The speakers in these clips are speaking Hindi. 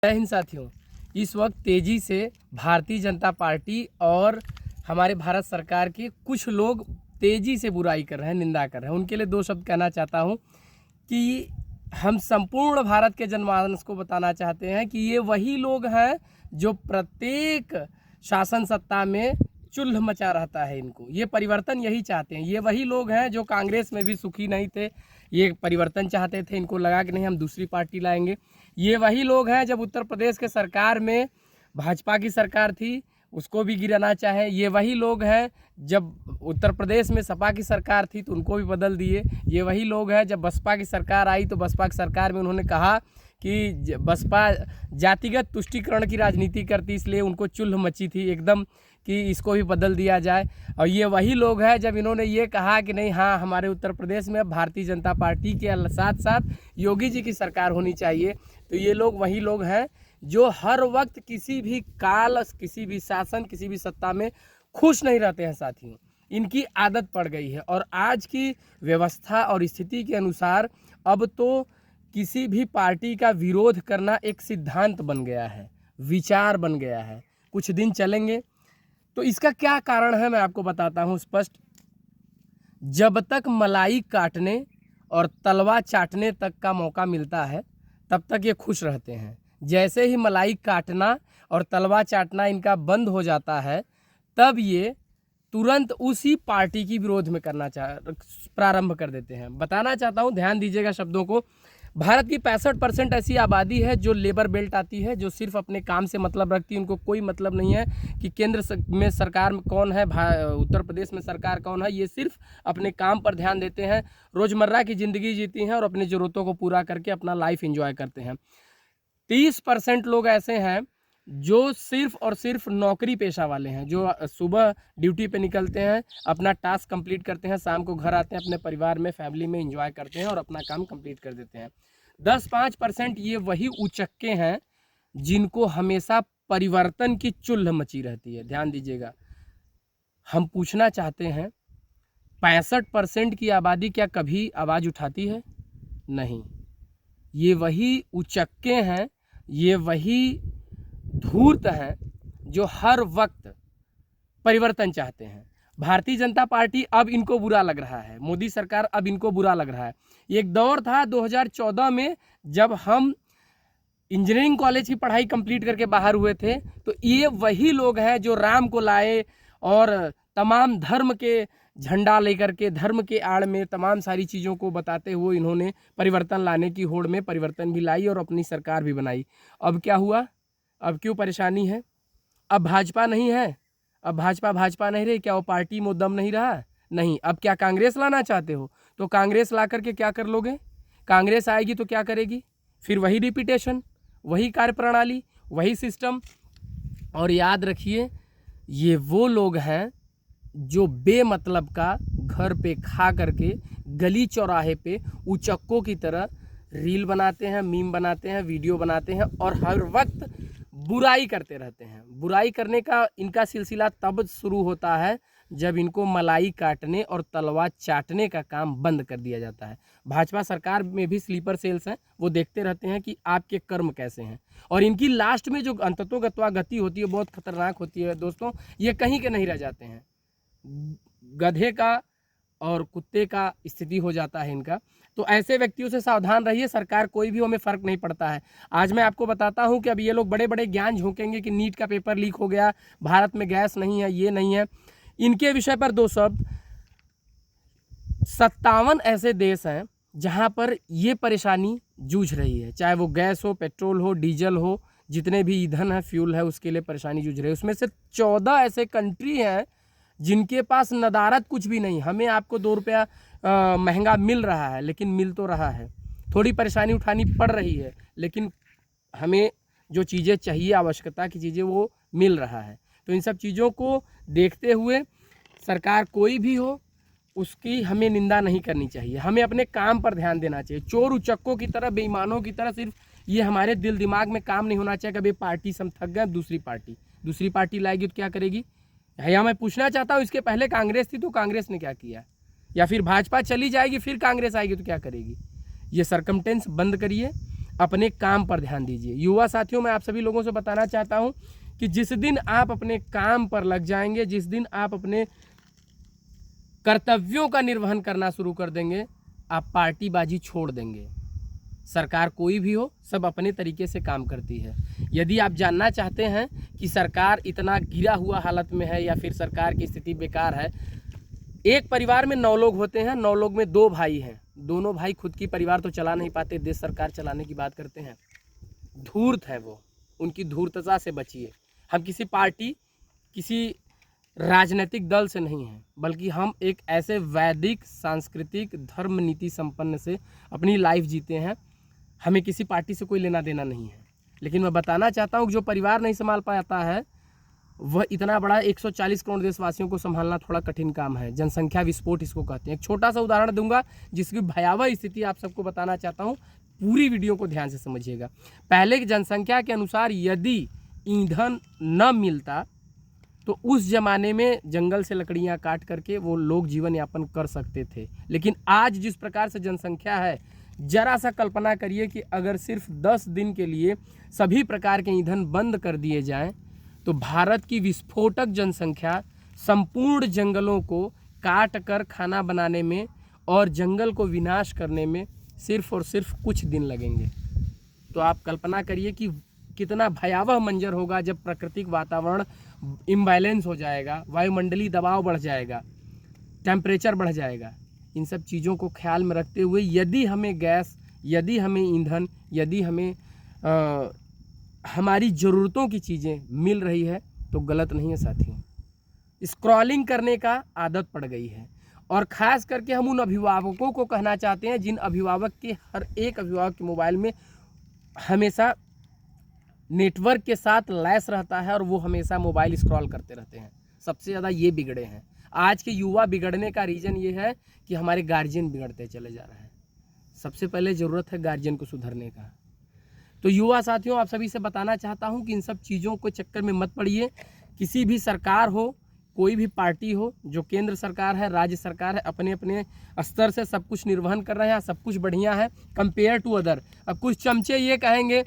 जय हिंद साथियों। इस वक्त तेज़ी से भारतीय जनता पार्टी और हमारे भारत सरकार के कुछ लोग तेज़ी से बुराई कर रहे हैं, निंदा कर रहे हैं। उनके लिए दो शब्द कहना चाहता हूं कि हम संपूर्ण भारत के जनमानस को बताना चाहते हैं कि ये वही लोग हैं जो प्रत्येक शासन सत्ता में चुल्ह मचा रहता है। इनको ये परिवर्तन यही चाहते हैं। ये वही लोग हैं जो कांग्रेस में भी सुखी नहीं थे, ये परिवर्तन चाहते थे। इनको लगा कि नहीं, हम दूसरी पार्टी लाएंगे। ये वही लोग हैं जब उत्तर प्रदेश के सरकार में भाजपा की सरकार थी, उसको भी गिराना चाहे। ये वही लोग हैं जब उत्तर प्रदेश में सपा की सरकार थी तो उनको भी बदल दिए। ये वही लोग हैं जब बसपा की सरकार आई तो बसपा की सरकार में उन्होंने कहा कि बसपा जातिगत तुष्टीकरण की राजनीति करती, इसलिए उनको चुल्ह मची थी एकदम कि इसको भी बदल दिया जाए। और ये वही लोग हैं जब इन्होंने ये कहा कि नहीं, हाँ, हमारे उत्तर प्रदेश में भारतीय जनता पार्टी के साथ साथ योगी जी की सरकार होनी चाहिए, तो ये लोग वही लोग हैं जो हर वक्त किसी भी काल, किसी भी शासन, किसी भी सत्ता में खुश नहीं रहते हैं। साथियों, इनकी आदत पड़ गई है और आज की व्यवस्था और स्थिति के अनुसार अब तो किसी भी पार्टी का विरोध करना एक सिद्धांत बन गया है, विचार बन गया है। कुछ दिन चलेंगे तो इसका क्या कारण है मैं आपको बताता हूँ स्पष्ट। जब तक मलाई काटने और तलवा चाटने तक का मौका मिलता है तब तक ये खुश रहते हैं। जैसे ही मलाई काटना और तलवा चाटना इनका बंद हो जाता है तब ये तुरंत उसी पार्टी की विरोध में करना प्रारंभ कर देते हैं। बताना चाहता हूँ, ध्यान दीजिएगा शब्दों को। भारत की 65% ऐसी आबादी है जो लेबर बेल्ट आती है, जो सिर्फ अपने काम से मतलब रखती है। उनको कोई मतलब नहीं है कि केंद्र में सरकार में कौन है, उत्तर प्रदेश में सरकार कौन है। ये सिर्फ अपने काम पर ध्यान देते हैं, रोज़मर्रा की ज़िंदगी जीती हैं और अपनी ज़रूरतों को पूरा करके अपना लाइफ एंजॉय करते हैं। 30% लोग ऐसे हैं जो सिर्फ और सिर्फ नौकरी पेशा वाले हैं, जो सुबह ड्यूटी पे निकलते हैं, अपना टास्क कंप्लीट करते हैं, शाम को घर आते हैं, अपने परिवार में, फैमिली में एंजॉय करते हैं और अपना काम कंप्लीट कर देते हैं। 10-5% ये वही उचक्के हैं जिनको हमेशा परिवर्तन की चुल्ह मची रहती है। ध्यान दीजिएगा, हम पूछना चाहते हैं 65% की आबादी क्या कभी आवाज़ उठाती है? नहीं। ये वही उचक्के हैं, ये वही धूर्त हैं जो हर वक्त परिवर्तन चाहते हैं। भारतीय जनता पार्टी अब इनको बुरा लग रहा है, मोदी सरकार अब इनको बुरा लग रहा है। एक दौर था 2014 में जब हम इंजीनियरिंग कॉलेज की पढ़ाई कंप्लीट करके बाहर हुए थे, तो ये वही लोग हैं जो राम को लाए और तमाम धर्म के झंडा लेकर के, धर्म के आड़ में तमाम सारी चीज़ों को बताते हुए इन्होंने परिवर्तन लाने की होड़ में परिवर्तन भी लाई और अपनी सरकार भी बनाई। अब क्या हुआ? अब क्यों परेशानी है? अब भाजपा नहीं है, अब भाजपा नहीं रही। क्या वो पार्टी में दम नहीं रहा? नहीं। अब क्या कांग्रेस लाना चाहते हो? तो कांग्रेस ला करके क्या कर लोगे? कांग्रेस आएगी तो क्या करेगी? फिर वही रिपीटेशन, वही कार्यप्रणाली, वही सिस्टम। और याद रखिए, ये वो लोग हैं जो बेमतलब का घर पे खा करके गली चौराहे पे उचक्कों की तरह रील बनाते हैं, मीम बनाते हैं, वीडियो बनाते हैं और हर वक्त बुराई करते रहते हैं। बुराई करने का इनका सिलसिला तब शुरू होता है जब इनको मलाई काटने और तलवा चाटने का काम बंद कर दिया जाता है। भाजपा सरकार में भी स्लीपर सेल्स हैं, वो देखते रहते हैं कि आपके कर्म कैसे हैं। और इनकी लास्ट में जो अंततोगत्वा गति होती है बहुत खतरनाक होती है दोस्तों। ये कहीं के नहीं रह जाते हैं, गधे का और कुत्ते का स्थिति हो जाता है इनका। तो ऐसे व्यक्तियों से सावधान रहिए। सरकार कोई भी हो, हमें फ़र्क नहीं पड़ता है। आज मैं आपको बताता हूं कि अब ये लोग बड़े बड़े ज्ञान झोंकेंगे कि नीट का पेपर लीक हो गया, भारत में गैस नहीं है, ये नहीं है। इनके विषय पर दो शब्द। 57 ऐसे देश हैं जहां पर ये परेशानी जूझ रही है, चाहे वो गैस हो, पेट्रोल हो, डीजल हो, जितने भी ईंधन है, फ्यूल है, उसके लिए परेशानी जूझ रही है। उसमें से 14 ऐसे कंट्री हैं जिनके पास नदारत कुछ भी नहीं। हमें आपको 2 रुपया महंगा मिल रहा है, लेकिन मिल तो रहा है। थोड़ी परेशानी उठानी पड़ रही है, लेकिन हमें जो चीज़ें चाहिए, आवश्यकता की चीज़ें, वो मिल रहा है। तो इन सब चीज़ों को देखते हुए सरकार कोई भी हो, उसकी हमें निंदा नहीं करनी चाहिए। हमें अपने काम पर ध्यान देना चाहिए। चोर उचक्कों की तरह, बेईमानों की तरह सिर्फ ये हमारे दिल दिमाग में काम नहीं होना चाहिए। कभी पार्टी से हम थक गए, दूसरी पार्टी लाएगी तो क्या करेगी? या मैं पूछना चाहता हूँ, इसके पहले कांग्रेस थी तो कांग्रेस ने क्या किया? या फिर भाजपा चली जाएगी फिर कांग्रेस आएगी तो क्या करेगी? ये सरकमटेंस बंद करिए। अपने काम पर ध्यान दीजिए। युवा साथियों, मैं आप सभी लोगों से बताना चाहता हूं कि जिस दिन आप अपने काम पर लग जाएंगे, जिस दिन आप अपने कर्तव्यों का निर्वहन करना शुरू कर देंगे, आप पार्टीबाजी छोड़ देंगे। सरकार कोई भी हो, सब अपने तरीके से काम करती है। यदि आप जानना चाहते हैं कि सरकार इतना गिरा हुआ हालत में है या फिर सरकार की स्थिति बेकार है, एक परिवार में 9 लोग होते हैं, 9 लोग में 2 भाई हैं। दोनों भाई खुद की परिवार तो चला नहीं पाते, देश सरकार चलाने की बात करते हैं। धूर्त है वो, उनकी धूर्तता से बचिए। हम किसी पार्टी, किसी राजनीतिक दल से नहीं हैं, बल्कि हम एक ऐसे वैदिक सांस्कृतिक धर्म नीति संपन्न से अपनी लाइफ जीते हैं। हमें किसी पार्टी से कोई लेना देना नहीं है। लेकिन मैं बताना चाहता हूँ कि जो परिवार नहीं संभाल पाता है, वह इतना बड़ा 140 करोड़ देशवासियों को संभालना थोड़ा कठिन काम है। जनसंख्या विस्फोट इसको कहते हैं। एक छोटा सा उदाहरण दूंगा जिसकी भयावह स्थिति आप सबको बताना चाहता हूँ। पूरी वीडियो को ध्यान से समझिएगा। पहले की जनसंख्या के अनुसार यदि ईंधन न मिलता तो उस जमाने में जंगल से लकड़ियाँ काट करके वो लोग जीवन यापन कर सकते थे। लेकिन आज जिस प्रकार से जनसंख्या है, जरा सा कल्पना करिए कि अगर सिर्फ 10 दिन के लिए सभी प्रकार के ईंधन बंद कर दिए जाएं तो भारत की विस्फोटक जनसंख्या संपूर्ण जंगलों को काट कर खाना बनाने में और जंगल को विनाश करने में सिर्फ और सिर्फ कुछ दिन लगेंगे। तो आप कल्पना करिए कि कितना भयावह मंजर होगा जब प्राकृतिक वातावरण इम्बैलेंस हो जाएगा, वायुमंडलीय दबाव बढ़ जाएगा, टेम्परेचर बढ़ जाएगा। इन सब चीज़ों को ख्याल में रखते हुए यदि हमें गैस, यदि हमें ईंधन, यदि हमें हमारी ज़रूरतों की चीज़ें मिल रही है तो गलत नहीं है साथियों। स्क्रॉलिंग करने का आदत पड़ गई है और ख़ास करके हम उन अभिभावकों को कहना चाहते हैं जिन अभिभावक के हर एक अभिभावक के मोबाइल में हमेशा नेटवर्क के साथ लैस रहता है और वो हमेशा मोबाइल स्क्रॉल करते रहते हैं। सबसे ज़्यादा ये बिगड़े हैं। आज के युवा बिगड़ने का रीज़न ये है कि हमारे गार्जियन बिगड़ते चले जा रहे हैं। सबसे पहले ज़रूरत है गार्जियन को सुधरने का। तो युवा साथियों, आप सभी से बताना चाहता हूँ कि इन सब चीज़ों को चक्कर में मत पड़िए। किसी भी सरकार हो, कोई भी पार्टी हो, जो केंद्र सरकार है, राज्य सरकार है, अपने अपने स्तर से सब कुछ निर्वहन कर रहे हैं, सब कुछ बढ़िया है कंपेयर टू अदर। अब कुछ चमचे ये कहेंगे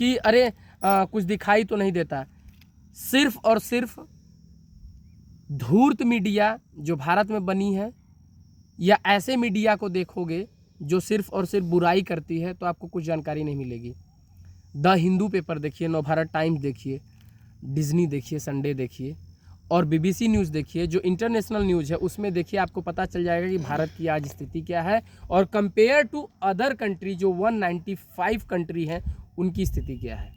कि अरे कुछ दिखाई तो नहीं देता। सिर्फ और सिर्फ धूर्त मीडिया जो भारत में बनी है, या ऐसे मीडिया को देखोगे जो सिर्फ और सिर्फ बुराई करती है, तो आपको कुछ जानकारी नहीं मिलेगी। द हिंदू पेपर देखिए, नवभारत टाइम्स देखिए, डिज्नी देखिए, संडे देखिए और बीबीसी न्यूज़ देखिए, जो इंटरनेशनल न्यूज़ है उसमें देखिए, आपको पता चल जाएगा कि भारत की आज स्थिति क्या है और कंपेयर टू अदर कंट्री जो 195 कंट्री हैं उनकी स्थिति क्या है।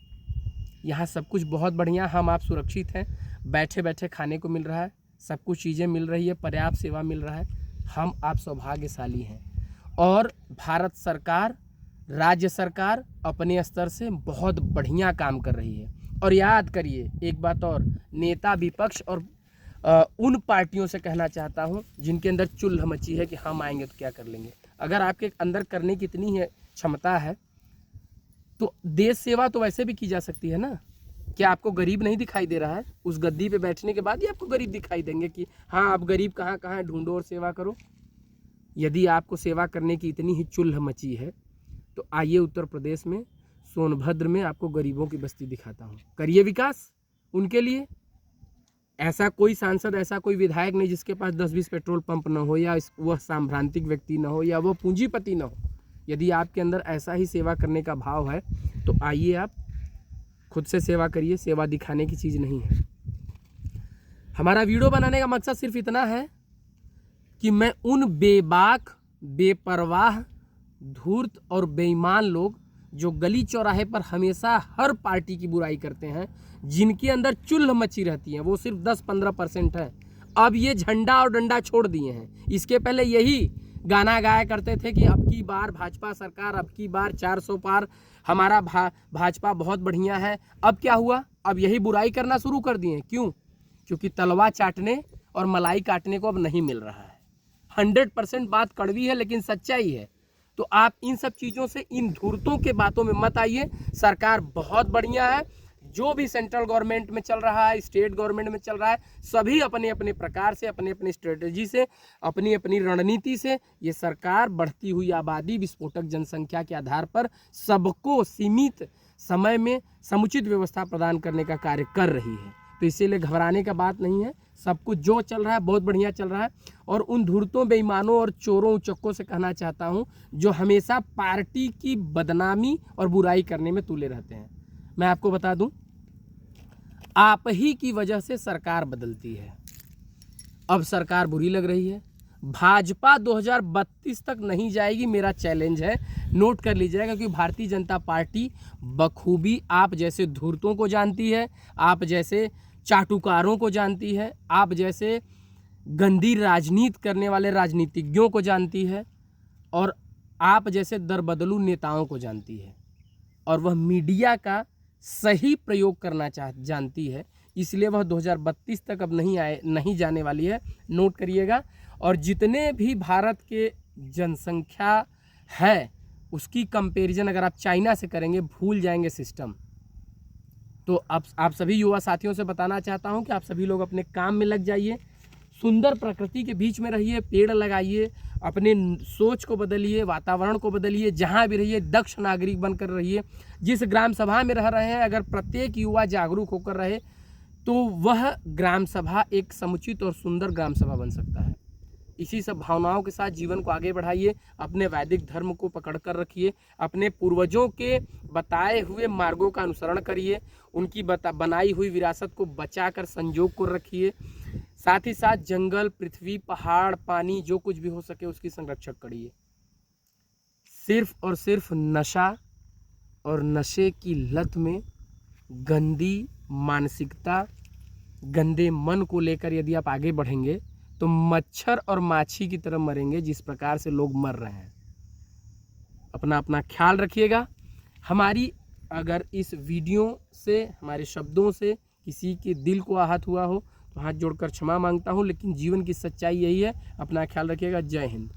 यहाँ सब कुछ बहुत बढ़िया, हम आप सुरक्षित हैं, बैठे बैठे खाने को मिल रहा है, सब कुछ चीज़ें मिल रही है, पर्याप्त सेवा मिल रहा है। हम आप सौभाग्यशाली हैं और भारत सरकार, राज्य सरकार अपने स्तर से बहुत बढ़िया काम कर रही है। और याद करिए एक बात और, नेता विपक्ष और उन पार्टियों से कहना चाहता हूं जिनके अंदर चुल्ह मची है कि हम आएंगे तो क्या कर लेंगे। अगर आपके अंदर करने की इतनी है क्षमता है तो देश सेवा तो वैसे भी की जा सकती है ना। क्या आपको गरीब नहीं दिखाई दे रहा है? उस गद्दी पे बैठने के बाद ही आपको गरीब दिखाई देंगे कि हाँ आप गरीब कहाँ कहाँ है, ढूंढो और सेवा करो। यदि आपको सेवा करने की इतनी ही चुल्ह मची है तो आइए उत्तर प्रदेश में सोनभद्र में आपको गरीबों की बस्ती दिखाता हूँ। करिए विकास उनके लिए। ऐसा कोई सांसद, ऐसा कोई विधायक नहीं जिसके पास 10-20 पेट्रोल पंप न हो, या वह सांभ्रांतिक व्यक्ति न हो, या वह पूंजीपति न हो। यदि आपके अंदर ऐसा ही सेवा करने का भाव है तो आइए आप खुद से सेवा करिए। सेवा दिखाने की चीज़ नहीं है। हमारा वीडियो बनाने का मकसद सिर्फ इतना है कि मैं उन बेबाक, बेपरवाह, धूर्त और बेईमान लोग जो गली चौराहे पर हमेशा हर पार्टी की बुराई करते हैं, जिनके अंदर चुल्ह मची रहती है, वो सिर्फ 10-15% है। अब ये झंडा और डंडा छोड़ दिए हैं। इसके पहले यही गाना गाया करते थे कि अब की बार भाजपा सरकार, अब की बार 400 पार, हमारा भाजपा बहुत बढ़िया है। अब क्या हुआ? अब यही बुराई करना शुरू कर दिए। क्यों? क्योंकि तलवा चाटने और मलाई काटने को अब नहीं मिल रहा है। 100% बात कड़वी है लेकिन सच्चाई है। तो आप इन सब चीज़ों से, इन धूर्तों के बातों में मत आइए। सरकार बहुत बढ़िया है, जो भी सेंट्रल गवर्नमेंट में चल रहा है, स्टेट गवर्नमेंट में चल रहा है, सभी अपने अपने प्रकार से, अपने अपने स्ट्रेटजी से, अपनी अपनी रणनीति से ये सरकार बढ़ती हुई आबादी, विस्फोटक जनसंख्या के आधार पर सबको सीमित समय में समुचित व्यवस्था प्रदान करने का कार्य कर रही है। तो इसीलिए घबराने का बात नहीं है, सब कुछ जो चल रहा है बहुत बढ़िया चल रहा है। और उन धूर्तों, बेईमानों और चोरों उचक्कों से कहना चाहता हूं जो हमेशा पार्टी की बदनामी और बुराई करने में तुले रहते हैं, मैं आपको बता दूं, आप ही की वजह से सरकार बदलती है। अब सरकार बुरी लग रही है, भाजपा 2032 तक नहीं जाएगी, मेरा चैलेंज है, नोट कर लीजिएगा, क्योंकि भारतीय जनता पार्टी बखूबी आप जैसे धूर्तों को जानती है, आप जैसे चाटुकारों को जानती है, आप जैसे गंदी राजनीति करने वाले राजनीतिज्ञों को जानती है, और आप जैसे दरबदलू नेताओं को जानती है, और वह मीडिया का सही प्रयोग करना जानती है। इसलिए वह 2032 तक अब नहीं जाने वाली है, नोट करिएगा। और जितने भी भारत के जनसंख्या है उसकी कंपैरिजन अगर आप चाइना से करेंगे, भूल जाएंगे सिस्टम। तो आप सभी युवा साथियों से बताना चाहता हूं कि आप सभी लोग अपने काम में लग जाइए, सुंदर प्रकृति के बीच में रहिए, पेड़ लगाइए, अपने सोच को बदलिए, वातावरण को बदलिए, जहाँ भी रहिए दक्ष नागरिक बनकर रहिए। जिस ग्राम सभा में रह रहे हैं, अगर प्रत्येक युवा जागरूक होकर रहे तो वह ग्राम सभा एक समुचित और सुंदर ग्राम सभा बन सकता है। इसी सब भावनाओं के साथ जीवन को आगे बढ़ाइए, अपने वैदिक धर्म को पकड़ कर रखिए, अपने पूर्वजों के बताए हुए मार्गों का अनुसरण करिए, उनकी बनाई हुई विरासत को बचा कर संजोग कर रखिए। साथ ही साथ जंगल, पृथ्वी, पहाड़, पानी, जो कुछ भी हो सके उसकी संरक्षण करिए। सिर्फ और सिर्फ नशा और नशे की लत में गंदी मानसिकता, गंदे मन को लेकर यदि आप आगे बढ़ेंगे तो मच्छर और माछी की तरह मरेंगे, जिस प्रकार से लोग मर रहे हैं। अपना अपना ख्याल रखिएगा। हमारी अगर इस वीडियो से, हमारे शब्दों से किसी के दिल को आहत हुआ हो तो हाथ जोड़कर क्षमा मांगता हूं, लेकिन जीवन की सच्चाई यही है। अपना ख्याल रखिएगा। जय हिंद।